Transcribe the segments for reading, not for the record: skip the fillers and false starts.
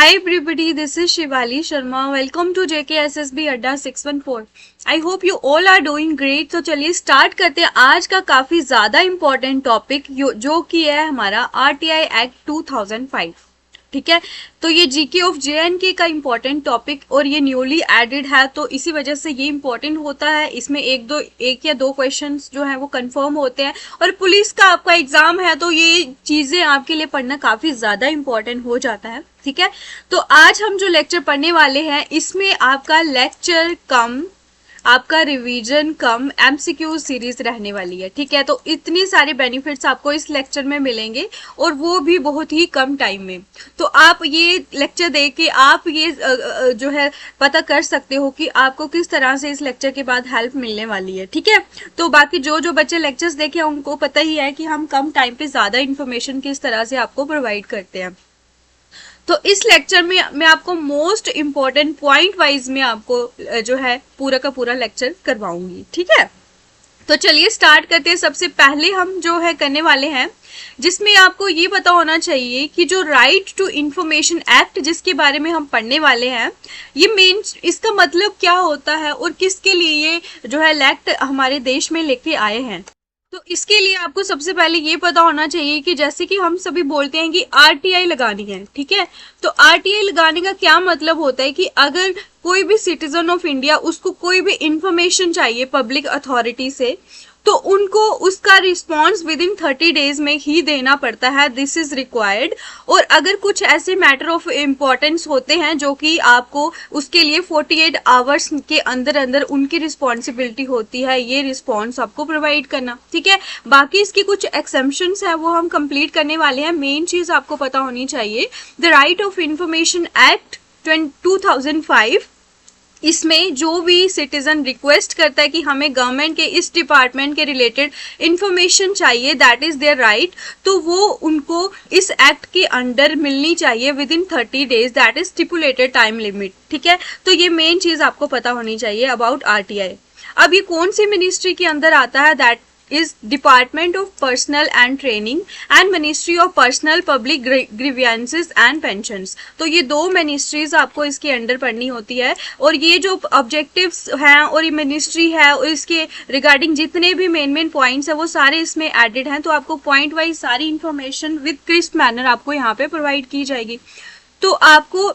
Hi everybody, this is Shivali Sharma. Welcome to JKSSB Adda 614. I hope you all are doing great. तो चलिए start करते हैं आज का काफी ज्यादा इम्पोर्टेंट टॉपिक जो कि है हमारा RTI एक्ट 2005. ठीक है, तो ये जीके ऑफ JNK का इम्पोर्टेंट टॉपिक और ये न्यूली एडेड है, तो इसी वजह से ये इम्पोर्टेंट होता है. इसमें एक या दो क्वेश्चंस जो है वो कंफर्म होते हैं और पुलिस का आपका एग्जाम है तो ये चीजें आपके लिए पढ़ना काफी ज्यादा इम्पोर्टेंट हो जाता है. ठीक है, तो आज हम जो लेक्चर पढ़ने वाले हैं इसमें आपका लेक्चर कम आपका रिवीजन कम MCQ सीरीज रहने वाली है. ठीक है, तो इतनी सारे बेनिफिट्स आपको इस लेक्चर में मिलेंगे और वो भी बहुत ही कम टाइम में. तो आप ये लेक्चर देख के आप ये जो है पता कर सकते हो कि आपको किस तरह से इस लेक्चर के बाद हेल्प मिलने वाली है. ठीक है, तो बाकी जो बच्चे लेक्चर्स देखे उनको पता ही है कि हम कम टाइम पे ज्यादा इन्फॉर्मेशन किस तरह से आपको प्रोवाइड करते हैं. तो इस लेक्चर में मैं आपको मोस्ट इम्पॉर्टेंट पॉइंट वाइज में आपको जो है पूरा का पूरा लेक्चर करवाऊंगी. ठीक है, तो चलिए स्टार्ट करते हैं. सबसे पहले हम जो है करने वाले हैं जिसमें आपको ये पता होना चाहिए कि जो राइट टू इंफॉर्मेशन एक्ट जिसके बारे में हम पढ़ने वाले हैं ये मेन इसका मतलब क्या होता है और किसके लिए ये जो है एक्ट हमारे देश में लेके आए हैं. तो इसके लिए आपको सबसे पहले ये पता होना चाहिए कि जैसे कि हम सभी बोलते हैं कि RTI लगानी है. ठीक है, तो RTI लगाने का क्या मतलब होता है कि अगर कोई भी सिटीजन ऑफ इंडिया उसको कोई भी इंफॉर्मेशन चाहिए पब्लिक अथॉरिटी से तो उनको उसका रिस्पॉन्स विद इन 30 डेज में ही देना पड़ता है. This is required. और अगर कुछ ऐसे मैटर ऑफ इम्पोर्टेंस होते हैं जो कि आपको उसके लिए 48 आवर्स के अंदर अंदर उनकी रिस्पॉन्सिबिलिटी होती है ये रिस्पॉन्स आपको प्रोवाइड करना. ठीक है, बाकी इसकी कुछ एक्सेप्शंस है वो हम कंप्लीट करने वाले हैं. मेन चीज आपको पता होनी चाहिए the right of information act 2005. इसमें जो भी सिटीजन रिक्वेस्ट करता है कि हमें गवर्नमेंट के इस डिपार्टमेंट के रिलेटेड इंफॉर्मेशन चाहिए दैट इज देयर राइट, तो वो उनको इस एक्ट के अंडर मिलनी चाहिए with in 30 days that is stipulated time limit. ठीक है, तो ये मेन चीज आपको पता होनी चाहिए अबाउट RTI. अब ये कौन सी मिनिस्ट्री के अंदर आता है that is Department of Personnel and Training and Ministry of Personal Public Grievances and Pensions. तो ये दो मिनिस्ट्रीज आपको इसके अंडर पढ़नी होती है और ये जो ऑब्जेक्टिव्स हैं और ये मिनिस्ट्री है और इसके रिगार्डिंग जितने भी मेन पॉइंट्स है वो सारे इसमें एडेड हैं. तो आपको पॉइंट वाइज सारी इंफॉर्मेशन विद क्रिस्प मैनर आपको यहाँ पे प्रोवाइड की जाएगी. तो आपको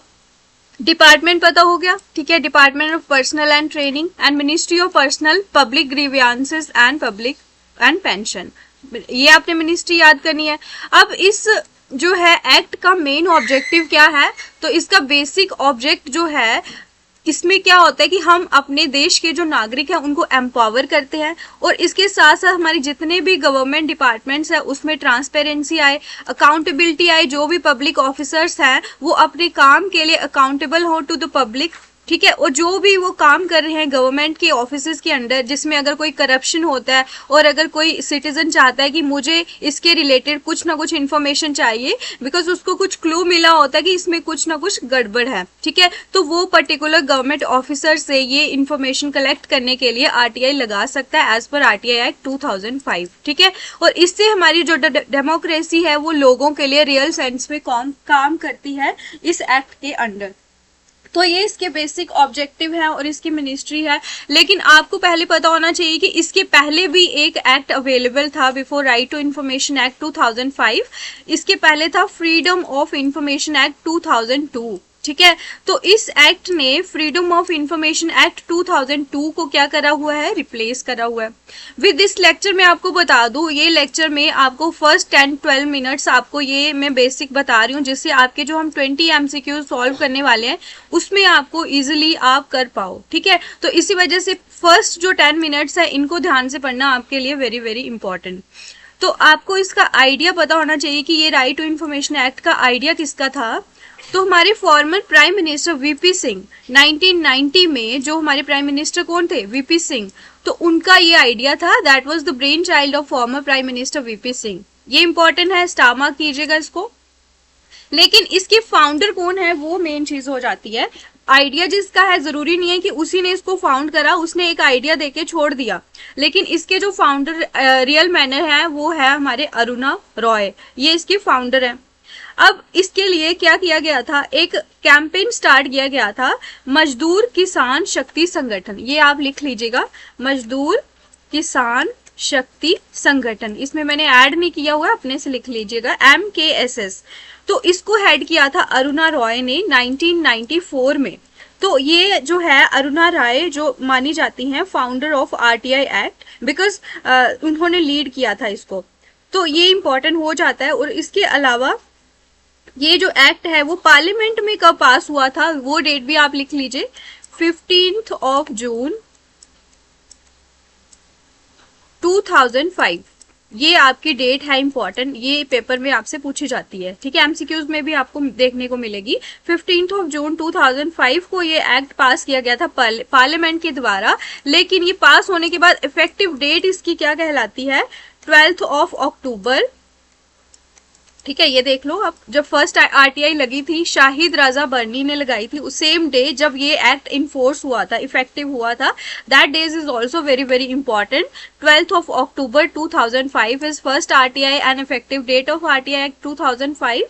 डिपार्टमेंट पता हो गया. ठीक है, department of personal and training and ministry of personnel public grievances and pension, ये आपने मिनिस्ट्री याद करनी है. अब इस जो है एक्ट का मेन ऑब्जेक्टिव क्या है, तो इसका बेसिक ऑब्जेक्ट जो है इसमें क्या होता है कि हम अपने देश के जो नागरिक हैं उनको एम्पावर करते हैं और इसके साथ साथ हमारी जितने भी गवर्नमेंट डिपार्टमेंट्स हैं उसमें ट्रांसपेरेंसी आए, अकाउंटेबिलिटी आए. जो भी पब्लिक ऑफिसर्स हैं वो अपने काम के लिए अकाउंटेबल हो टू द पब्लिक. ठीक है, और जो भी वो काम कर रहे हैं गवर्नमेंट के ऑफिसेज के अंडर जिसमें अगर कोई करप्शन होता है और अगर कोई सिटीजन चाहता है कि मुझे इसके रिलेटेड कुछ ना कुछ इन्फॉर्मेशन चाहिए बिकॉज उसको कुछ क्लू मिला होता है कि इसमें कुछ ना कुछ गड़बड़ है. ठीक है, तो वो पर्टिकुलर गवर्नमेंट ऑफिसर से ये इन्फॉर्मेशन कलेक्ट करने के लिए RTI लगा सकता है एज पर RTI एक्ट 2005. ठीक है, और इससे हमारी जो डेमोक्रेसी है वो लोगों के लिए रियल सेंस में काम करती है इस एक्ट के अंडर. तो ये इसके बेसिक ऑब्जेक्टिव है और इसकी मिनिस्ट्री है. लेकिन आपको पहले पता होना चाहिए कि इसके पहले भी एक एक्ट अवेलेबल था before right to information act 2005. इसके पहले था फ्रीडम ऑफ इंफॉर्मेशन एक्ट 2002. ठीक है, तो इस एक्ट ने फ्रीडम ऑफ इंफॉर्मेशन एक्ट 2002 को क्या करा हुआ है, रिप्लेस करा हुआ है. विद दिस लेक्चर में आपको बता दूं ये लेक्चर में आपको फर्स्ट 10-12 मिनट्स आपको ये मैं बेसिक बता रही हूँ जिससे आपके जो हम 20 MCQ सॉल्व करने वाले हैं उसमें आपको इजिली आप कर पाओ. ठीक है, तो इसी वजह से फर्स्ट जो 10 मिनट्स है इनको ध्यान से पढ़ना आपके लिए वेरी वेरी इंपॉर्टेंट. तो आपको इसका आइडिया पता होना चाहिए कि ये राइट टू इंफॉर्मेशन एक्ट का आइडिया किसका था. तो हमारे former prime minister VP Singh 1990 में जो हमारे प्राइम मिनिस्टर कौन थे, VP सिंह, तो उनका ये आइडिया था. That was the brain child of former prime minister VP Singh. ये इंपॉर्टेंट है, स्टार मार्क कीजिएगा इसको. लेकिन इसके फाउंडर कौन है वो मेन चीज हो जाती है. आइडिया जिसका है जरूरी नहीं है कि उसी ने इसको फाउंड करा, उसने एक आइडिया देके छोड़ दिया. लेकिन इसके जो फाउंडर रियल मैनर है वो है हमारे अरुणा रॉय, ये इसके फाउंडर हैं. अब इसके लिए क्या किया गया था, एक कैंपेन स्टार्ट किया गया था, मजदूर किसान शक्ति संगठन, ये आप लिख लीजिएगा, मजदूर किसान शक्ति संगठन, इसमें मैंने ऐड नहीं किया हुआ, अपने से लिख लीजिएगा, MKSS। तो इसको हेड किया था अरुणा रॉय ने 1994 में। तो ये जो है अरुणा राय जो मानी जाती हैं founder of RTI act, because उन्होंने लीड किया था इसको, तो ये इंपॉर्टेंट हो जाता है। और इसके अलावा ये जो एक्ट है वो पार्लियामेंट में कब पास हुआ था, वो डेट भी आप लिख लीजिए, 15 जून 2005, ये आपकी डेट है इंपॉर्टेंट, ये पेपर में आपसे पूछी जाती है, ठीक है, एमसीक्यूज में भी आपको देखने को मिलेगी। 15 जून 2005 को ये एक्ट पास किया गया था पार्लियामेंट के द्वारा, लेकिन ये पास होने के बाद इफेक्टिव डेट इसकी क्या कहलाती है, 12 अक्टूबर, ठीक है, ये देख लो। अब जब फर्स्ट RTI लगी थी शाहिद राजा बर्नी ने लगाई थी, उस सेम डे जब ये एक्ट इन्फोर्स हुआ था, इफेक्टिव हुआ था, that days is also very very important. 12 October 2005 is first RTI and effective date of RTI act 2005।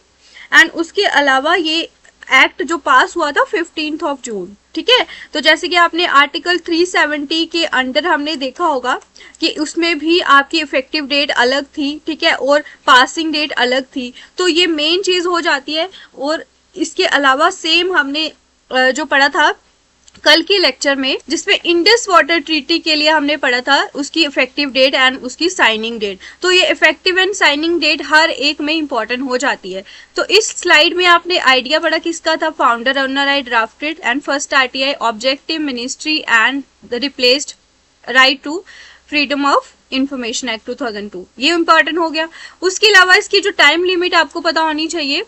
And उसके अलावा ये एक्ट जो पास हुआ था 15 जून, ठीक है। तो जैसे कि आपने आर्टिकल 370 के अंडर हमने देखा होगा कि उसमें भी आपकी इफेक्टिव डेट अलग थी, ठीक है, और पासिंग डेट अलग थी, तो ये मेन चीज हो जाती है। और इसके अलावा सेम हमने जो पढ़ा था कल के लेक्चर में, जिसमें इंडस वाटर ट्रीटी के लिए हमने पढ़ा था उसकी इफेक्टिव डेट एंड उसकी साइनिंग डेट, तो ये इफेक्टिव एंड साइनिंग डेट हर एक में इंपॉर्टेंट हो जाती है। तो इस स्लाइड में आपने आइडिया पढ़ा किसका था, founder Aruna Roy drafted and first RTI objective ministry and the replaced right to freedom of information act 2002, ये इंपॉर्टेंट हो गया। उसके अलावा इसकी जो टाइम लिमिट आपको पता होनी चाहिए,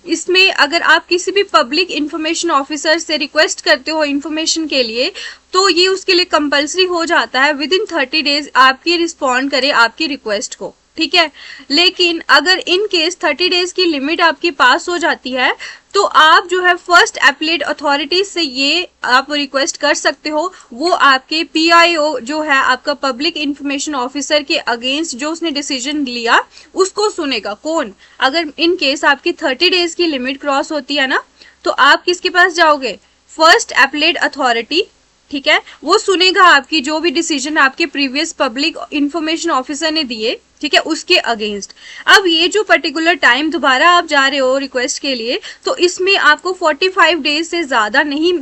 इसमें अगर आप किसी भी पब्लिक इंफॉर्मेशन ऑफिसर से रिक्वेस्ट करते हो इंफॉर्मेशन के लिए, तो ये उसके लिए कंपलसरी हो जाता है विद इन 30 डेज आपकी रिस्पॉन्ड करे आपकी रिक्वेस्ट को, ठीक है। लेकिन अगर इन केस 30 डेज की लिमिट आपकी पास हो जाती है, तो आप जो है फर्स्ट एपलेट अथॉरिटी से ये आप रिक्वेस्ट कर सकते हो, वो आपके PIO जो है आपका पब्लिक इंफॉर्मेशन ऑफिसर के अगेंस्ट जो उसने डिसीजन लिया उसको सुनेगा। कौन? अगर इन केस आपकी 30 डेज की लिमिट क्रॉस होती है ना, तो आप किसके पास जाओगे, फर्स्ट एपलेट अथॉरिटी, ठीक है, वो सुनेगा आपकी जो भी डिसीजन आपके प्रीवियस पब्लिक इंफॉर्मेशन ऑफिसर ने दिए, ठीक है, उसके अगेंस्ट। अब ये जो पर्टिकुलर टाइम दोबारा आप जा रहे हो रिक्वेस्ट के लिए, तो इसमें आपको 45 डेज से ज्यादा नहीं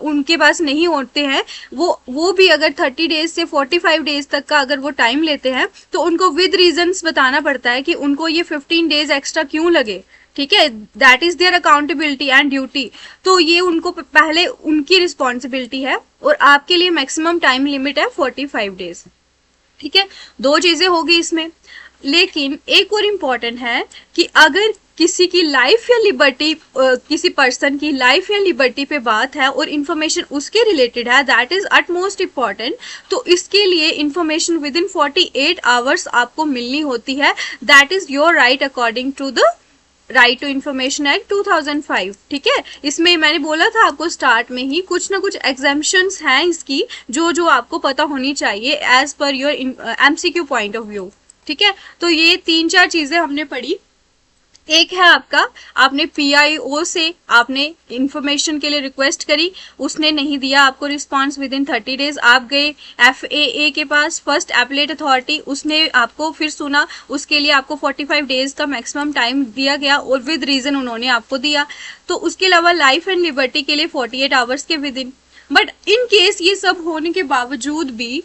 उनके पास नहीं होते हैं, वो भी अगर 30 डेज से 45 डेज तक का अगर वो टाइम लेते हैं, तो उनको विद रीजंस बताना पड़ता है कि उनको ये 15 डेज एक्स्ट्रा क्यों लगे, ठीक है, that is their accountability and duty. तो ये उनको पहले उनकी रिस्पॉन्सिबिलिटी है, और आपके लिए मैक्सिमम टाइम लिमिट है 45 डेज, ठीक है। दो चीजें होगी इसमें, लेकिन एक और इम्पॉर्टेंट है कि अगर किसी की लाइफ या लिबर्टी, किसी पर्सन की लाइफ या लिबर्टी पे बात है और इंफॉर्मेशन उसके रिलेटेड है, दैट इज अटमोस्ट इम्पॉर्टेंट, तो इसके लिए इंफॉर्मेशन विद इन 48 आवर्स आपको मिलनी होती है, that is your right according to the right to information act 2005, ठीक है। इसमें मैंने बोला था आपको स्टार्ट में ही कुछ ना कुछ एग्जाम्पशंस हैं इसकी, जो आपको पता होनी चाहिए एज पर your MCQ point of view, ठीक है। तो ये 3-4 चीजें हमने पढ़ी। एक है आपने PIO से आपने इंफॉर्मेशन के लिए रिक्वेस्ट करी, उसने नहीं दिया आपको रिस्पांस विद इन 30 डेज, आप गए FAA के पास, फर्स्ट एपलेट अथॉरिटी, उसने आपको फिर सुना, उसके लिए आपको 45 डेज का मैक्सिमम टाइम दिया गया और विद रीजन उन्होंने आपको दिया। तो उसके अलावा लाइफ एंड लिबर्टी के लिए 48 आवर्स के with in. But in case ये सब होने के बावजूद भी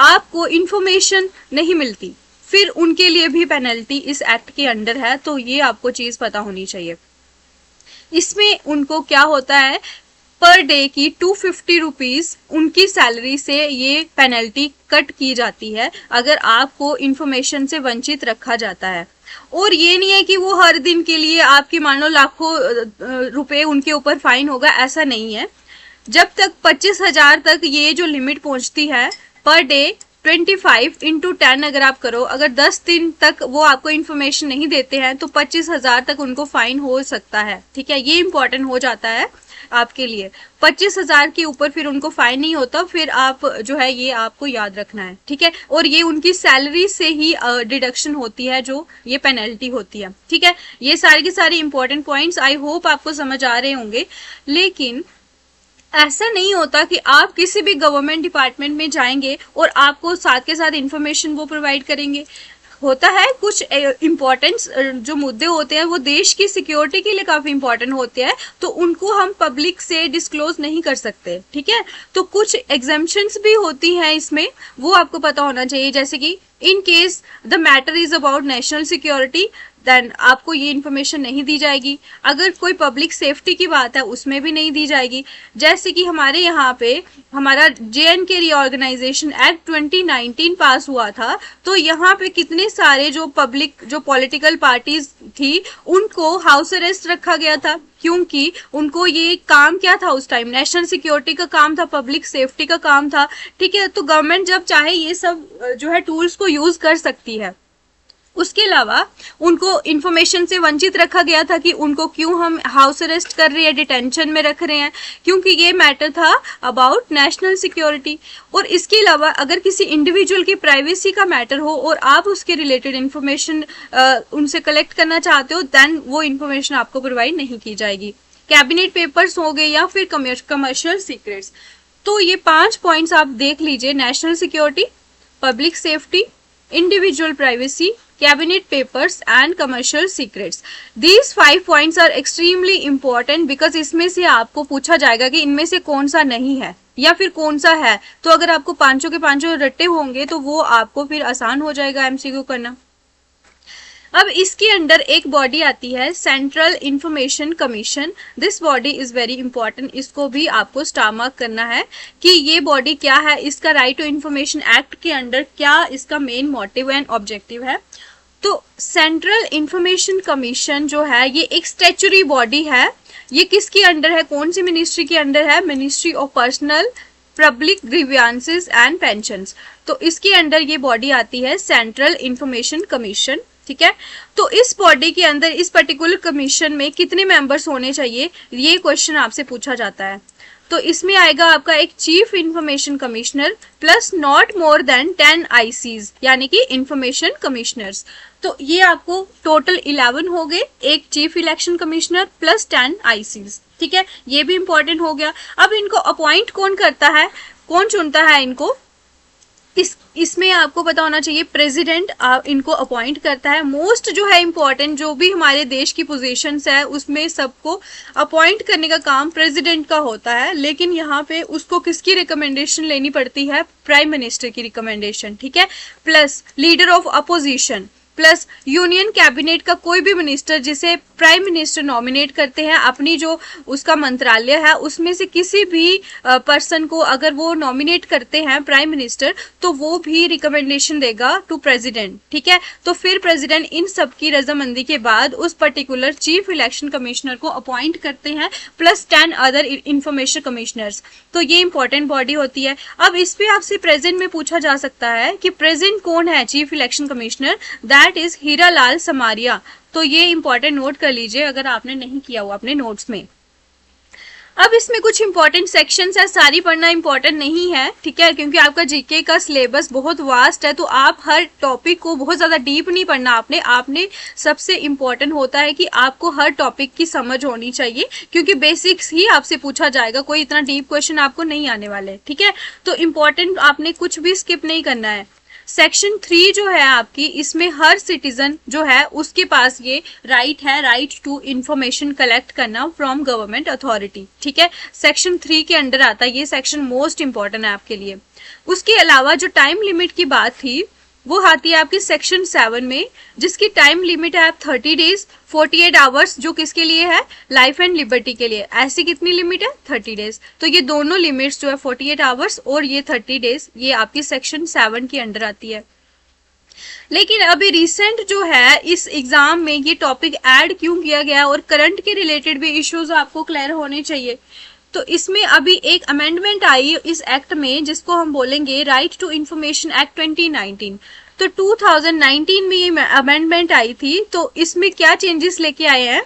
आपको इंफॉर्मेशन नहीं मिलती, फिर उनके लिए भी पेनल्टी इस एक्ट के अंडर है, तो ये आपको चीज पता होनी चाहिए। इसमें उनको क्या होता है, पर डे की 250 रुपीज उनकी सैलरी से ये पेनल्टी कट की जाती है अगर आपको इंफॉर्मेशन से वंचित रखा जाता है। और ये नहीं है कि वो हर दिन के लिए आपकी मान लो लाखों रुपए उनके ऊपर फाइन होगा, ऐसा नहीं है। जब तक 25,000 तक ये जो लिमिट पहुंचती है पर डे 25 × 10 अगर आप करो, अगर 10 दिन तक वो आपको इन्फॉर्मेशन नहीं देते हैं तो 25,000 तक उनको फाइन हो सकता है। ठीक है, ये इंपॉर्टेंट हो जाता है आपके लिए। 25,000 के ऊपर फिर उनको फाइन नहीं होता, फिर आप जो है ये आपको याद रखना है। ठीक है, और ये उनकी सैलरी से ही डिडक्शन होती है, जो ये पेनल्टी होती है। ठीक है, ये सारे के सारे इंपॉर्टेंट पॉइंट्स आई होप आपको समझ आ रहे होंगे। लेकिन ऐसा नहीं होता कि आप किसी भी गवर्नमेंट डिपार्टमेंट में जाएंगे और आपको साथ के साथ इंफॉर्मेशन वो प्रोवाइड करेंगे। होता है कुछ इम्पोर्टेंट जो मुद्दे होते हैं वो देश की सिक्योरिटी के लिए काफी इंपॉर्टेंट होते हैं, तो उनको हम पब्लिक से डिस्क्लोज नहीं कर सकते। ठीक है, तो कुछ एग्जेम्पशंस भी होती हैं इसमें, वो आपको पता होना चाहिए। जैसे कि in case the matter is about national security, then आपको ये इन्फॉर्मेशन नहीं दी जाएगी। अगर कोई पब्लिक सेफ्टी की बात है उसमें भी नहीं दी जाएगी। जैसे कि हमारे यहाँ पे हमारा JNK रीऑर्गेनाइजेशन एक्ट 2019 पास हुआ था, तो यहाँ पे कितने सारे जो पॉलिटिकल पार्टीज थी उनको हाउस अरेस्ट रखा गया था, क्योंकि उनको ये काम क्या था उस टाइम, नेशनल सिक्योरिटी का काम था, पब्लिक सेफ्टी का काम था। ठीक है, तो गवर्नमेंट जब चाहे ये सब जो है टूल्स को यूज कर सकती है। उसके अलावा उनको इंफॉर्मेशन से वंचित रखा गया था कि उनको क्यों हम हाउस अरेस्ट कर रहे हैं, डिटेंशन में रख रहे हैं, क्योंकि ये मैटर था अबाउट नेशनल सिक्योरिटी। और इसके अलावा अगर किसी इंडिविजुअल की प्राइवेसी का मैटर हो और आप उसके रिलेटेड इंफॉर्मेशन उनसे कलेक्ट करना चाहते हो, देन वो इंफॉर्मेशन आपको प्रोवाइड नहीं की जाएगी। कैबिनेट पेपर्स हो गए या फिर कमर्शियल सीक्रेट्स। तो ये 5 पॉइंट्स आप देख लीजिए, national security, public safety, individual privacy, cabinet papers and commercial secrets. These 5 points are extremely important because इसमें से आपको पूछा जाएगा कि इनमें से कौन सा नहीं है या फिर कौन सा है। तो अगर आपको पांचों के पांचों रट्टे होंगे तो वो आपको फिर आसान हो जाएगा MCQ करना। अब इसके अंडर एक बॉडी आती है central information commission. This body is very important, इसको भी आपको स्टार मार्क करना है कि ये बॉडी क्या है, इसका राइट टू इंफॉर्मेशन एक्ट के अंडर क्या इसका मेन मोटिव एंड ऑब्जेक्टिव है। तो सेंट्रल इंफॉर्मेशन कमीशन जो है ये एक स्टैच्यूटरी बॉडी है। ये किसके अंडर है, कौन सी मिनिस्ट्री के अंडर है, ministry of personnel public grievances and pensions. तो इसके अंडर ये बॉडी आती है सेंट्रल इंफॉर्मेशन कमीशन। ठीक है, तो इस बॉडी के अंदर इस पर्टिकुलर कमीशन में कितने मेंबर्स होने चाहिए, ये क्वेश्चन आपसे पूछा जाता है। तो इसमें आएगा आपका एक chief information commissioner plus not more than 10 ICs यानी कि इंफॉर्मेशन कमिश्नर्स। तो ये आपको टोटल 11 हो गए, एक chief election commissioner plus 10 ICs। ठीक है, ये भी इंपॉर्टेंट हो गया। अब इनको अपॉइंट कौन करता है, कौन चुनता है इनको, इसमें आपको पता होना चाहिए प्रेसिडेंट इनको अपॉइंट करता है। मोस्ट जो है इंपॉर्टेंट जो भी हमारे देश की पोजीशंस है उसमें सबको अपॉइंट करने का काम प्रेसिडेंट का होता है, लेकिन यहाँ पे उसको किसकी रिकमेंडेशन लेनी पड़ती है, प्राइम मिनिस्टर की रिकमेंडेशन। ठीक है, plus leader of opposition plus union cabinet का कोई भी मिनिस्टर जिसे प्राइम मिनिस्टर नॉमिनेट करते हैं, अपनी जो उसका मंत्रालय है उसमें से किसी भी पर्सन को अगर वो नॉमिनेट करते हैं प्राइम मिनिस्टर, तो वो भी रिकमेंडेशन देगा टू प्रेसिडेंट। ठीक है, तो फिर प्रेसिडेंट इन सब की रजामंदी के बाद उस पर्टिकुलर चीफ इलेक्शन कमिश्नर को अपॉइंट करते हैं प्लस 10 अदर इंफॉर्मेशन कमिश्नर्स। तो ये इंपॉर्टेंट बॉडी होती है। अब इस पे आपसे प्रेजेंट में पूछा जा सकता है कि प्रेजेंट कौन है chief election commissioner, that is Hiralal Samaria. तो ये इंपॉर्टेंट नोट कर लीजिए अगर आपने नहीं किया हुआ अपने नोट्स में। अब इसमें कुछ इंपॉर्टेंट सेक्शंस है, सारी पढ़ना इंपॉर्टेंट नहीं है। ठीक है, क्योंकि आपका जीके का सिलेबस बहुत वास्ट है, तो आप हर टॉपिक को बहुत ज्यादा डीप नहीं पढ़ना। आपने सबसे इंपॉर्टेंट होता है कि आपको हर टॉपिक की समझ होनी चाहिए, क्योंकि बेसिक्स ही आपसे पूछा जाएगा, कोई इतना डीप क्वेश्चन आपको नहीं आने वाले। ठीक है, तो इंपॉर्टेंट आपने कुछ भी स्किप नहीं करना है। सेक्शन 3 जो है आपकी, इसमें हर सिटीजन जो है उसके पास ये राइट है, राइट टू इंफॉर्मेशन कलेक्ट करना फ्रॉम गवर्नमेंट अथॉरिटी। ठीक है, सेक्शन 3 के अंडर आता है, ये सेक्शन मोस्ट इंपॉर्टेंट है आपके लिए। उसके अलावा जो टाइम लिमिट की बात थी वो आती है आपकी सेक्शन 7 में, जिसकी टाइम लिमिट है 30 डेज 48 आवर्स, जो किसके लिए है, लाइफ एंड लिबर्टी के लिए। ऐसी कितनी लिमिट है, 30 डेज। तो ये दोनों लिमिट्स जो है 48 आवर्स और ये 30 डेज, ये आपकी सेक्शन 7 के अंडर आती है। लेकिन अभी रिसेंट जो है इस एग्जाम में ये टॉपिक ऐड क्यों किया गया और करंट के रिलेटेड भी इश्यूज आपको क्लियर होने चाहिए। तो इसमें अभी एक अमेंडमेंट आई इस एक्ट में जिसको हम बोलेंगे राइट टू इंफॉर्मेशन एक्ट 2019। तो 2019 में ये अमेंडमेंट आई थी। तो इसमें क्या चेंजेस लेके आए हैं,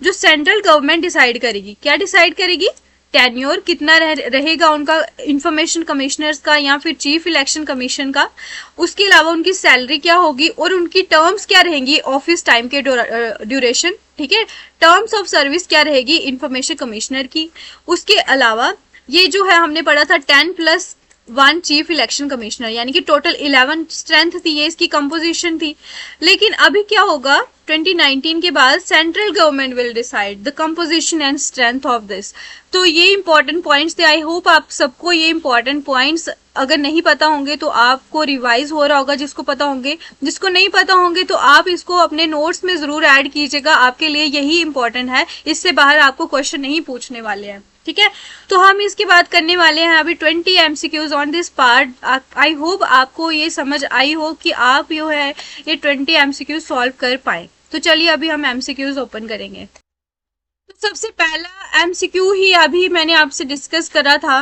जो सेंट्रल गवर्नमेंट डिसाइड करेगी, क्या डिसाइड करेगी, टेन्योर कितना रहेगा उनका इंफॉर्मेशन कमिश्नर्स का या फिर चीफ इलेक्शन कमीशन का, उसके अलावा उनकी सैलरी क्या होगी और उनकी टर्म्स क्या रहेंगी ऑफिस टाइम के ड्यूरेशन, ठीक है, टर्म्स ऑफ सर्विस क्या रहेगी इंफॉर्मेशन कमिश्नर की। उसके अलावा ये जो है हमने पढ़ा था 10+1 चीफ इलेक्शन कमिश्नर, यानी कि टोटल 11 स्ट्रेंथ थी, ये इसकी कंपोजिशन थी। लेकिन अभी क्या होगा 2019 के बाद central government will decide the composition and strength of this. तो ये इंपॉर्टेंट पॉइंट्स थे। आई होप आप सबको ये इंपॉर्टेंट पॉइंट्स अगर नहीं पता होंगे तो आपको रिवाइज हो रहा होगा, जिसको पता होंगे, जिसको नहीं पता होंगे तो आप इसको अपने नोट्स में जरूर ऐड कीजिएगा, आपके लिए यही इंपॉर्टेंट है, इससे बाहर आपको क्वेश्चन नहीं पूछने वाले हैं, ठीक है। तो हम इसकी बात करने वाले हैं अभी 20 MCQs on this part. I hope आपको ये समझ आई हो कि आप जो है ये 20 MCQs सॉल्व कर पाए। तो चलिए अभी हम MCQs ओपन करेंगे। तो सबसे पहला MCQ ही अभी मैंने आपसे डिस्कस करा था,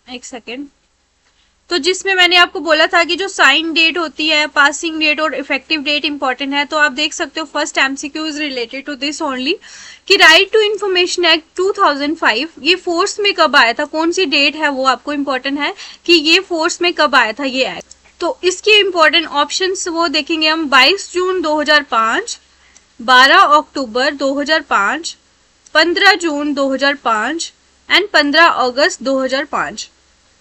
एक सेकेंड, तो जिसमें मैंने आपको बोला था कि जो साइन डेट होती है, पासिंग डेट और इफेक्टिव डेट इंपॉर्टेंट है। तो आप देख सकते हो first MCQ is related to this only कि राइट टू इंफॉर्मेशन एक्ट 2005 ये फोर्स में कब आया था, कौन सी डेट है वो आपको इंपॉर्टेंट है कि ये फोर्स में कब आया था ये एक्ट। तो इसके इंपॉर्टेंट ऑप्शंस वो देखेंगे हम 22 जून 2005, 12 अक्टूबर 2005, 15 जून 2005 एंड 15 अगस्त 2005।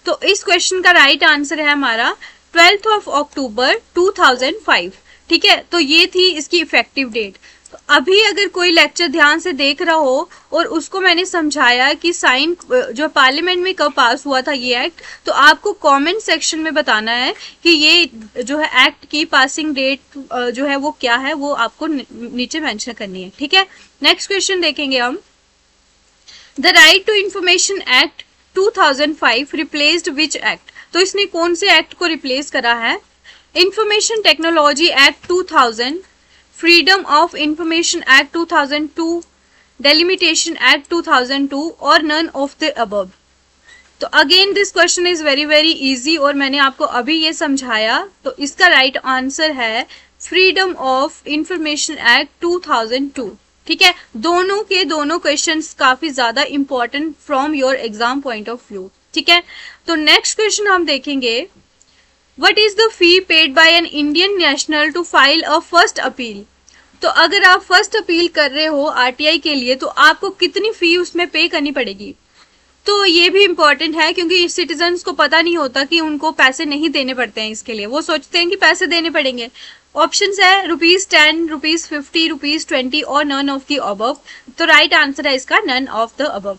तो इस क्वेश्चन का राइट आंसर है हमारा 12 अक्टूबर 2005, ठीक है। तो ये थी इसकी इफेक्टिव डेट। तो अभी अगर कोई लेक्चर ध्यान से देख रहा हो और उसको मैंने समझाया कि साइन जो पार्लियामेंट में कब पास हुआ था ये एक्ट, तो आपको कमेंट सेक्शन में बताना है कि ये जो है एक्ट की पासिंग डेट जो है वो क्या है, वो आपको नीचे मेंशन करनी है, ठीक है। नेक्स्ट क्वेश्चन देखेंगे हम। The right to information act 2005 replaced which act. तो इसने कौन से एक्ट को रिप्लेस करा है, information technology act 2000, freedom of information act 2002, delimitation act 2002 और नन ऑफ द अबव। तो again this question is very very easy और मैंने आपको अभी ये समझाया। तो इसका राइट आंसर है फ्रीडम ऑफ इंफॉर्मेशन एक्ट 2002, ठीक है। दोनों के दोनों क्वेश्चंस काफी ज्यादा important from your exam point of view, ठीक है। तो नेक्स्ट क्वेश्चन हम देखेंगे, what is the fee paid by an Indian national to file a first appeal. तो अगर आप फर्स्ट अपील कर रहे हो RTI के लिए तो आपको कितनी फी उसमें पे करनी पड़ेगी। तो ये भी इम्पोर्टेंट है क्योंकि सिटीजन्स को पता नहीं होता कि उनको पैसे नहीं देने पड़ते हैं इसके लिए, वो सोचते हैं कि पैसे देने पड़ेंगे। ऑप्शंस है ₹10, ₹50, ₹20 और नन ऑफ द अबव। तो राइट आंसर है इसका नन ऑफ द अबव।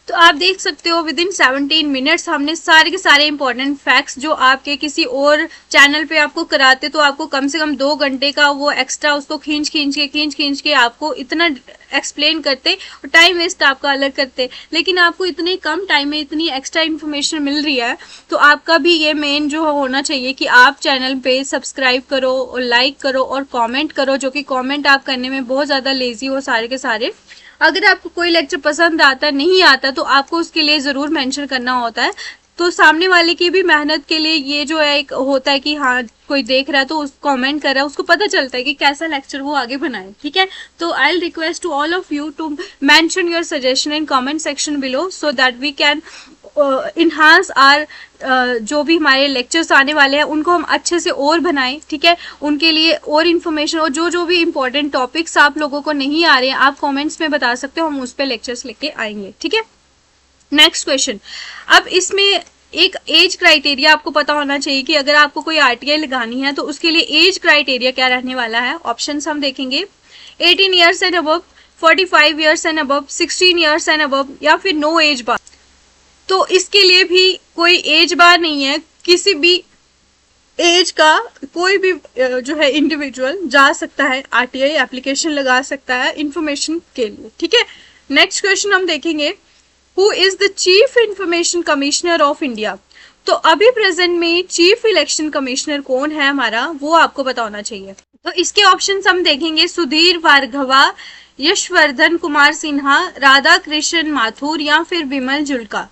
तो आप देख सकते हो विद इन 17 मिनट्स हमने सारे के सारे इंपॉर्टेंट फैक्ट्स जो आपके किसी और चैनल पे आपको कराते तो आपको कम से कम 2 घंटे का वो एक्स्ट्रा उसको खींच खींच के आपको इतना एक्सप्लेन करते और टाइम वेस्ट आपका अलग करते, लेकिन आपको इतने कम टाइम में इतनी एक्स्ट्रा इन्फॉर्मेशन मिल रही है। तो आपका भी ये मेन जो होना चाहिए कि आप चैनल पे सब्सक्राइब करो और लाइक करो और कॉमेंट करो, जो कि कॉमेंट आप करने में बहुत ज़्यादा लेजी हो सारे के सारे। अगर आपको कोई लेक्चर पसंद आता नहीं आता तो आपको उसके लिए ज़रूर मेंशन करना होता है। तो सामने वाले की भी मेहनत के लिए ये जो है एक होता है कि हाँ कोई देख रहा है तो उस कमेंट कर रहा है, उसको पता चलता है कि कैसा लेक्चर वो आगे बनाए, ठीक है। तो I will request to all of you to mention your suggestion in comment section below so that we can enhance our जो भी हमारे लेक्चर्स आने वाले हैं उनको हम अच्छे से और बनाएं, ठीक है। उनके लिए और इन्फॉर्मेशन और जो भी इंपॉर्टेंट टॉपिक्स आप लोगों को नहीं आ रहे हैं आप कमेंट्स में बता सकते हो, हम उस पर लेक्चर्स लेके आएंगे, ठीक है। नेक्स्ट क्वेश्चन, अब इसमें एक एज क्राइटेरिया आपको पता होना चाहिए कि अगर आपको कोई RTI लगानी है तो उसके लिए एज क्राइटेरिया क्या रहने वाला है। ऑप्शंस हम देखेंगे 18 years and above, 45 years and above, 16 years and above या फिर नो एज बार। तो इसके लिए भी कोई एज बार नहीं है, किसी भी एज का कोई भी जो है इंडिविजुअल जा सकता है RTI एप्लीकेशन लगा सकता है इंफॉर्मेशन के लिए, ठीक है। नेक्स्ट क्वेश्चन हम देखेंगे, who is the chief information commissioner of India. तो अभी प्रेजेंट में चीफ इलेक्शन कमिश्नर कौन है हमारा, वो आपको पता होना चाहिए। तो इसके ऑप्शंस हम देखेंगे, सुधीर भार्गवा, यशवर्धन कुमार सिन्हा, राधा कृष्ण माथुर या फिर बिमल जुल्का।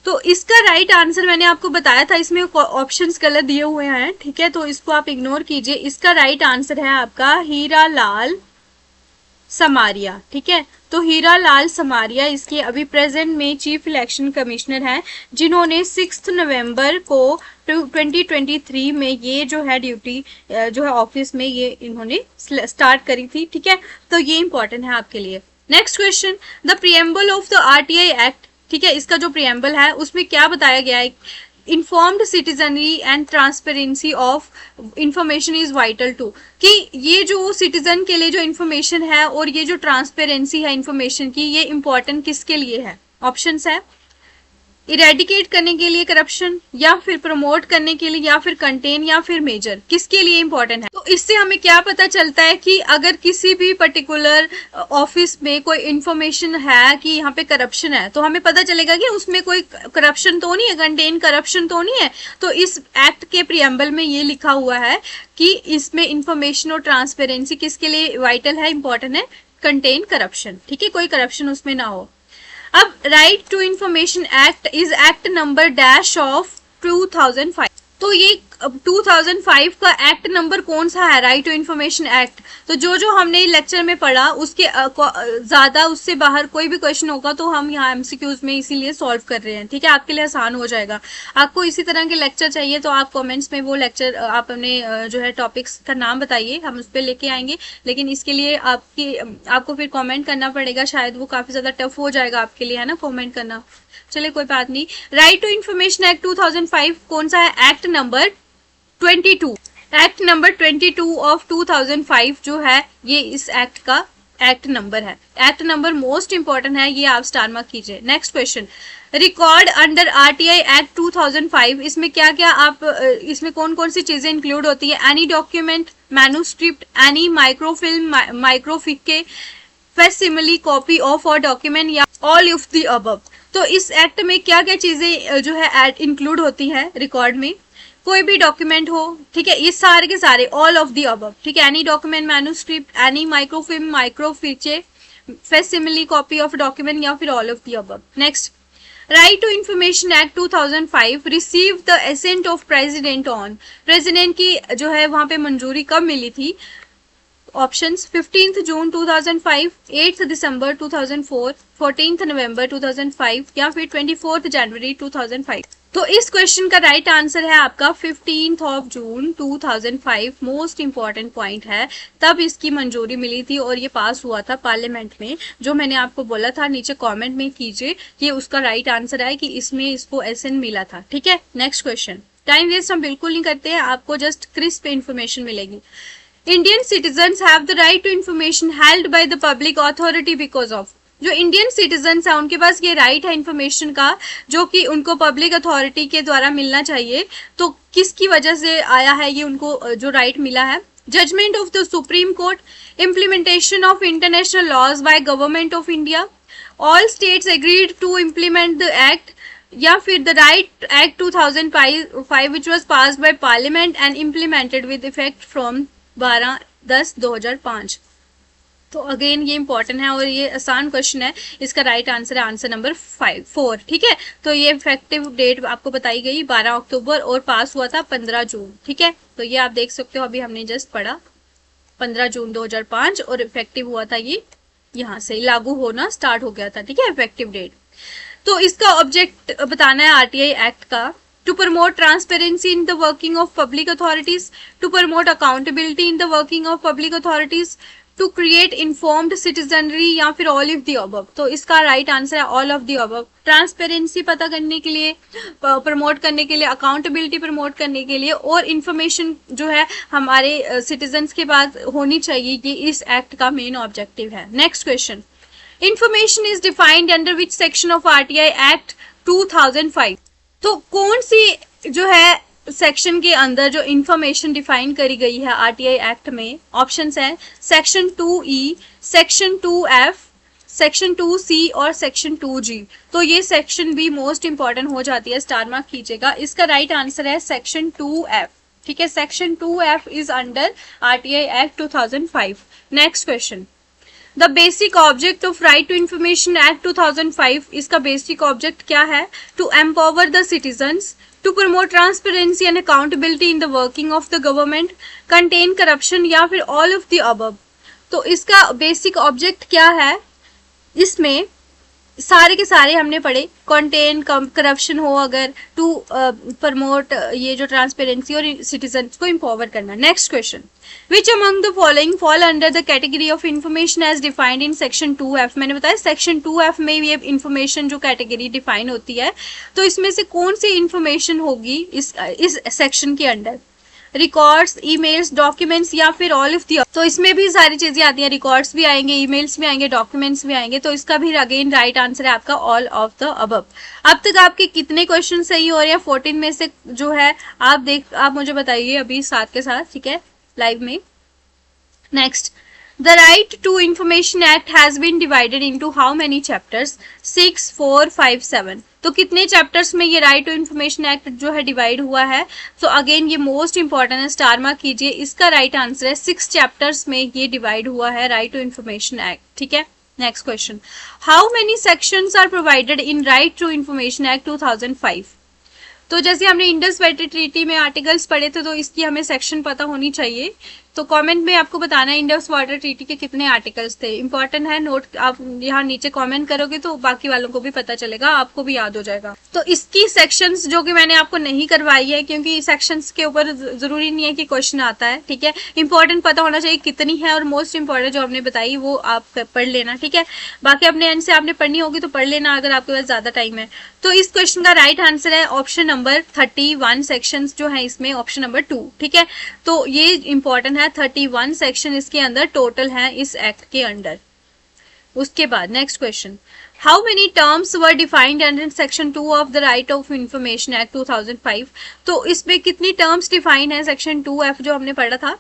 तो इसका राइट आंसर मैंने आपको बताया था, इसमें ऑप्शंस गलत दिए हुए हैं, ठीक है, तो इसको आप इग्नोर कीजिए। इसका राइट आंसर है आपका हीरा लाल समारिया, ठीक है। तो हीरा लाल समारिया इसके अभी प्रेजेंट में चीफ इलेक्शन कमिश्नर हैं, जिन्होंने 6 नवंबर को 2023 में ये जो है ड्यूटी जो है ऑफिस में ये इन्होंने स्टार्ट करी थी, ठीक है। तो ये इंपॉर्टेंट है आपके लिए। Next question, the preamble of the RTI act, ठीक है, इसका जो प्रियम्बल है उसमें क्या बताया गया है, informed citizenry and transparency of information is vital to, कि ये जो सिटीजन के लिए जो इंफॉर्मेशन है और ये जो ट्रांसपेरेंसी है इंफॉर्मेशन की, ये इंपॉर्टेंट किसके लिए है? ऑप्शंस है इरेडिकेट करने के लिए करप्शन, या फिर प्रमोट करने के लिए, या फिर कंटेन, या फिर मेजर, किसके लिए इंपॉर्टेंट है? तो इससे हमें क्या पता चलता है कि अगर किसी भी पर्टिकुलर ऑफिस में कोई इंफॉर्मेशन है कि यहाँ पे करप्शन है, तो हमें पता चलेगा कि उसमें कोई करप्शन तो नहीं है, कंटेन करप्शन तो नहीं है। तो इस एक्ट के प्रियम्बल में ये लिखा हुआ है कि इसमें इंफॉर्मेशन और ट्रांसपेरेंसी किसके लिए वाइटल है, इंपॉर्टेंट है, कंटेन करप्शन, ठीक है, कोई करप्शन उसमें ना हो। अब right to information act is act number dash of 2005। तो ये 2005 का एक्ट नंबर कौन सा है, राइट टू इंफॉर्मेशन एक्ट? तो जो हमने लेक्चर में पढ़ा उसके ज्यादा उससे बाहर कोई भी क्वेश्चन होगा तो हम यहाँ एमसीक्यूज में इसीलिए सॉल्व कर रहे हैं, ठीक है, आपके लिए आसान हो जाएगा। आपको इसी तरह के लेक्चर चाहिए तो आप कमेंट्स में वो लेक्चर आप अपने जो है टॉपिक्स का नाम बताइए, हम उस पर लेके आएंगे। लेकिन इसके लिए आपको फिर कॉमेंट करना पड़ेगा, शायद वो काफी ज्यादा टफ हो जाएगा आपके लिए, है ना, कॉमेंट करना। चलिए कोई बात नहीं। राइट टू इंफॉर्मेशन एक्ट 2005 कौन सा है? Act number 22। Act number 22 of 2005 जो है ये इस एक्ट का एक्ट नंबर है। एक्ट नंबर मोस्ट इंपॉर्टेंट है, ये आप स्टार मार्क कीजिए। Next question, record under RTI act 2005, इसमें क्या क्या आप इसमें कौन कौन सी चीजें इंक्लूड होती है? Any document, manuscript, any microfilm, microfiche, facsimile copy of और डॉक्यूमेंट, या ऑल ऑफ द अबव। तो इस एक्ट में क्या क्या चीजें जो है इंक्लूड होती है रिकॉर्ड में? कोई भी डॉक्यूमेंट हो, ठीक है, ये सारे के सारे, ऑल ऑफ द अबव, ठीक है, any document, manuscript, any microfilm, microfiche, facsimile copy of document, या फिर all of the above. Next, right to information act 2005 receive the assent of president on, president की जो है वहां पे मंजूरी कब मिली थी? ऑप्शंस 15 जून 2005, 8 दिसंबर 2004, 14 नवंबर 2005, या फिर 24 जनवरी 2005। तो इस क्वेश्चन का राइट आंसर है आपका 15 जून 2005। मोस्ट इंपॉर्टेंट पॉइंट है, तब इसकी मंजूरी मिली थी और ये पास हुआ था पार्लियामेंट में। जो मैंने आपको बोला था नीचे कमेंट में कीजिए, ये उसका राइट आंसर है कि इसमें इसको एसेंट मिला था, ठीक है। नेक्स्ट क्वेश्चन, टाइम वेस्ट हम बिल्कुल नहीं करते हैं, आपको जस्ट क्रिस्प इंफॉर्मेशन मिलेगी। Indian citizens have the right to information held by the public authority because of, जो इंडियन सिटीजन्स है उनके पास ये राइट है इंफॉर्मेशन का, जो कि उनको पब्लिक अथॉरिटी के द्वारा मिलना चाहिए। तो किसकी वजह से आया है ये उनको जो राइट मिला है? Judgement of the supreme court, implementation of international laws by government of India, all states agreed to implement the act, या फिर the right act 2005 which was passed by parliament and implemented with effect from 12/10/2005। तो again ये important है और ये आसान question है। इसका राइट आंसर है आंसर नंबर 4, ठीक है। तो ये इफेक्टिव डेट आपको बताई गई 12 अक्टूबर और पास हुआ था 15 जून, ठीक है। तो ये आप देख सकते हो, अभी हमने जस्ट पढ़ा 15 जून 2005 और इफेक्टिव हुआ था, ये यहाँ से लागू होना स्टार्ट हो गया था, ठीक है, इफेक्टिव डेट। तो इसका ऑब्जेक्ट बताना है आरटीआई एक्ट का, to promote transparency in the working of public authorities, to promote accountability in the working of public authorities, to create informed citizenry, या फिर all of the above। तो इसका right answer है all of the above। Transparency पता करने के लिए, promote करने के लिए, अकाउंटेबिलिटी प्रमोट करने के लिए, और इन्फॉर्मेशन जो है हमारे सिटीजन्स के पास होनी चाहिए, ये इस एक्ट का मेन ऑब्जेक्टिव है। Next question, information is defined under which section of RTI act 2005। तो कौन सी जो है सेक्शन के अंदर जो इंफॉर्मेशन डिफाइन करी गई है आरटीआई एक्ट में? ऑप्शंस हैं section 2E, section 2F, section 2C और सेक्शन 2G। तो ये सेक्शन भी मोस्ट इंपॉर्टेंट हो जाती है, स्टार मार्क कीजिएगा। इसका राइट आंसर है सेक्शन 2F, ठीक है। Section 2F is under RTI act 2005। Next question, the basic object of right to information act 2005, इसका बेसिक ऑब्जेक्ट क्या है? To empower the citizens, to promote transparency and accountability in the working of the government, contain corruption या फिर all of the above. तो इसका basic object क्या है? इसमें सारे के सारे हमने पढ़े, कंटेन करप्शन हो अगर, टू प्रमोट ये जो ट्रांसपेरेंसी और सिटीजन को एम्पावर करना। Next question, which among the following fall under the category of information as defined in section 2F। मैंने बताया सेक्शन 2F में ये इंफॉर्मेशन जो कैटेगरी डिफाइन होती है, तो इसमें से कौन सी इंफॉर्मेशन होगी इस सेक्शन के अंडर? रिकॉर्ड्स, ईमेल्स, डॉक्यूमेंट्स या फिर ऑल ऑफ द। तो इसमें भी सारी चीजें आती हैं, रिकॉर्ड्स भी आएंगे, ईमेल्स भी आएंगे, डॉक्यूमेंट्स भी आएंगे। तो इसका भी अगेन राइट आंसर है आपका ऑल ऑफ द अबव। अब तक आपके कितने क्वेश्चन सही हो रहे हैं? 14 में से जो है आप मुझे बताइए अभी साथ के साथ, ठीक है, लाइव में। Next, the right to information act has been divided into how many chapters? 6, 4, 5, 7। तो कितने चैप्टर्स में ये राइट टू इंफॉर्मेशन एक्ट जो है डिवाइड हुआ है? तो अगेन ये मोस्ट इंपॉर्टेंट है, स्टार मार्क कीजिए। इसका राइट आंसर है 6 चैप्टर्स में ये डिवाइड हुआ है राइट टू इंफॉर्मेशन एक्ट, ठीक है। Next question, how many sections are provided in right to information act 2005? तो जैसे हमने इंडस वाटर ट्रीटी में आर्टिकल्स पढ़े थे, तो इसकी हमें सेक्शन पता होनी चाहिए। तो कमेंट में आपको बताना है इंडस वाटर ट्रीटी के कितने आर्टिकल्स थे। इंपॉर्टेंट है, नोट आप यहाँ नीचे कमेंट करोगे तो बाकी वालों को भी पता चलेगा, आपको भी याद हो जाएगा। तो इसकी सेक्शंस जो कि मैंने आपको नहीं करवाई है, क्योंकि सेक्शंस के ऊपर जरूरी नहीं है कि क्वेश्चन आता है, ठीक है। इंपॉर्टेंट पता होना चाहिए कितनी है, और मोस्ट इंपॉर्टेंट जो हमने बताई वो आप पढ़ लेना, ठीक है। बाकी अपने एंड से आपने पढ़नी होगी तो पढ़ लेना अगर आपके पास ज्यादा टाइम है। तो इस क्वेश्चन का राइट आंसर है ऑप्शन नंबर 31 सेक्शंस जो है इसमें, ऑप्शन नंबर 2, ठीक है। तो ये इंपॉर्टेंट है, 31 सेक्शन इसके अंदर टोटल है इस एक्ट के अंडर। उसके बाद next question, how many terms were defined under section 2 of the right of information act 2005? तो इसमें कितनी टर्म्स डिफाइंड है सेक्शन 2F जो हमने पढ़ा था?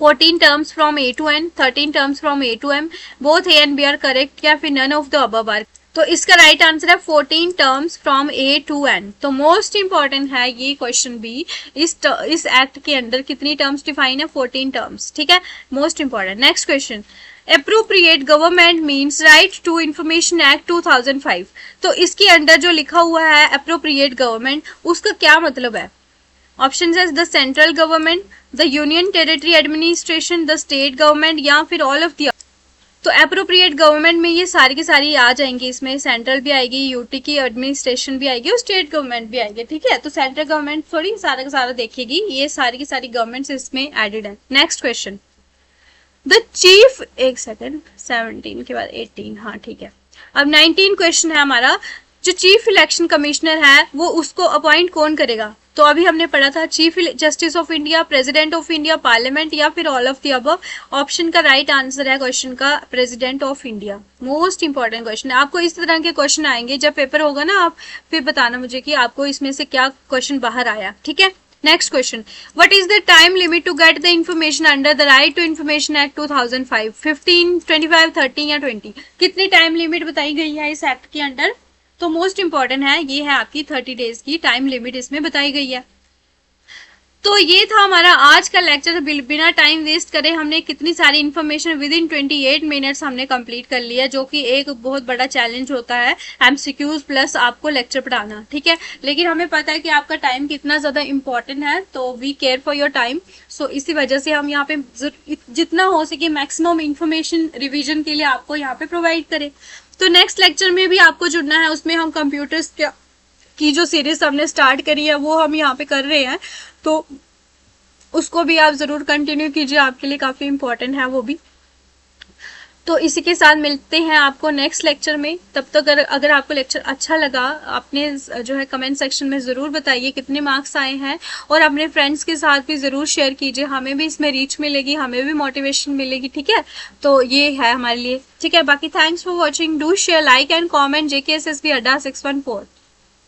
14 terms from A to N, 13 terms from A to M, both A and B are correct या फिर none of the above are? तो इसका राइट आंसर है 14 terms from A to N। तो मोस्ट इंपॉर्टेंट है ये क्वेश्चन भी, इस एक्ट के अंदर कितनी टर्म्स डिफाइन है? 14 टर्म्स, ठीक है, most important. Next question, appropriate government means right to information act 2005। तो इसके अंदर जो लिखा हुआ है अप्रोप्रिएट गवर्नमेंट, उसका क्या मतलब है? ऑप्शन है the central government, the union territory administration, the state government या फिर ऑल ऑफ द। तो अप्रोप्रिएट गवर्नमेंट में ये सारी की सारी आ जाएंगी, इसमें सेंट्रल भी आएगी, यूटी की एडमिनिस्ट्रेशन भी आएगी और स्टेट गवर्नमेंट भी आएगी, ठीक है। तो सेंट्रल गवर्नमेंट थोड़ी सारा का सारा देखेगी, ये सारी की सारी गवर्नमेंट्स इसमें एडेड है। नेक्स्ट क्वेश्चन, द चीफ, एक सेकेंड, 17 के बाद 18, हाँ ठीक है। अब 19 क्वेश्चन है हमारा, जो चीफ इलेक्शन कमिश्नर है वो उसको अपॉइंट कौन करेगा? तो अभी हमने पढ़ा था chief justice of India, president of India, parliament या फिर all of the above. Option का राइट आंसर है क्वेश्चन का president of India. Most important question है, आपको इस तरह के क्वेश्चन आएंगे जब पेपर होगा ना, आप फिर बताना मुझे कि आपको इसमें से क्या क्वेश्चन बाहर आया, ठीक है। Next question, what is the time limit to get the information under the right to information act 2005? 15, 25, 30 या 20? कितनी टाइम लिमिट बताई गई है इस एक्ट के अंडर? तो मोस्ट इंपॉर्टेंट है, ये है आपकी 30 डेज की टाइम लिमिट इसमें बताई गई है। तो ये था हमारा आज का लेक्चर। बिना टाइम वेस्ट करे हमने कितनी सारी इन्फॉर्मेशन विद इन 28 मिनट्स हमने कंप्लीट कर लिया, जो कि एक बहुत बड़ा चैलेंज होता है एमसीक्यूज प्लस आपको लेक्चर पढ़ाना, ठीक है। लेकिन हमें पता है कि आपका टाइम कितना ज्यादा इंपॉर्टेंट है, तो we care for your time. So इसी वजह से हम यहाँ पे जितना हो सके मैक्सिमम इंफॉर्मेशन रिविजन के लिए आपको यहाँ पे प्रोवाइड करें। तो नेक्स्ट लेक्चर में भी आपको जुड़ना है, उसमें हम कंप्यूटर्स की जो सीरीज हमने स्टार्ट करी है वो हम यहाँ पे कर रहे हैं, तो उसको भी आप जरूर कंटिन्यू कीजिए, आपके लिए काफी इंपॉर्टेंट है वो भी। तो इसी के साथ मिलते हैं आपको नेक्स्ट लेक्चर में। तब तक अगर आपको लेक्चर अच्छा लगा, आपने जो है कमेंट सेक्शन में ज़रूर बताइए कितने मार्क्स आए हैं, और अपने फ्रेंड्स के साथ भी ज़रूर शेयर कीजिए, हमें भी इसमें रीच मिलेगी, हमें भी मोटिवेशन मिलेगी, ठीक है। तो ये है हमारे लिए, ठीक है। बाकी thanks for watching, do share, like and comment. JKSSB अड्डा 614।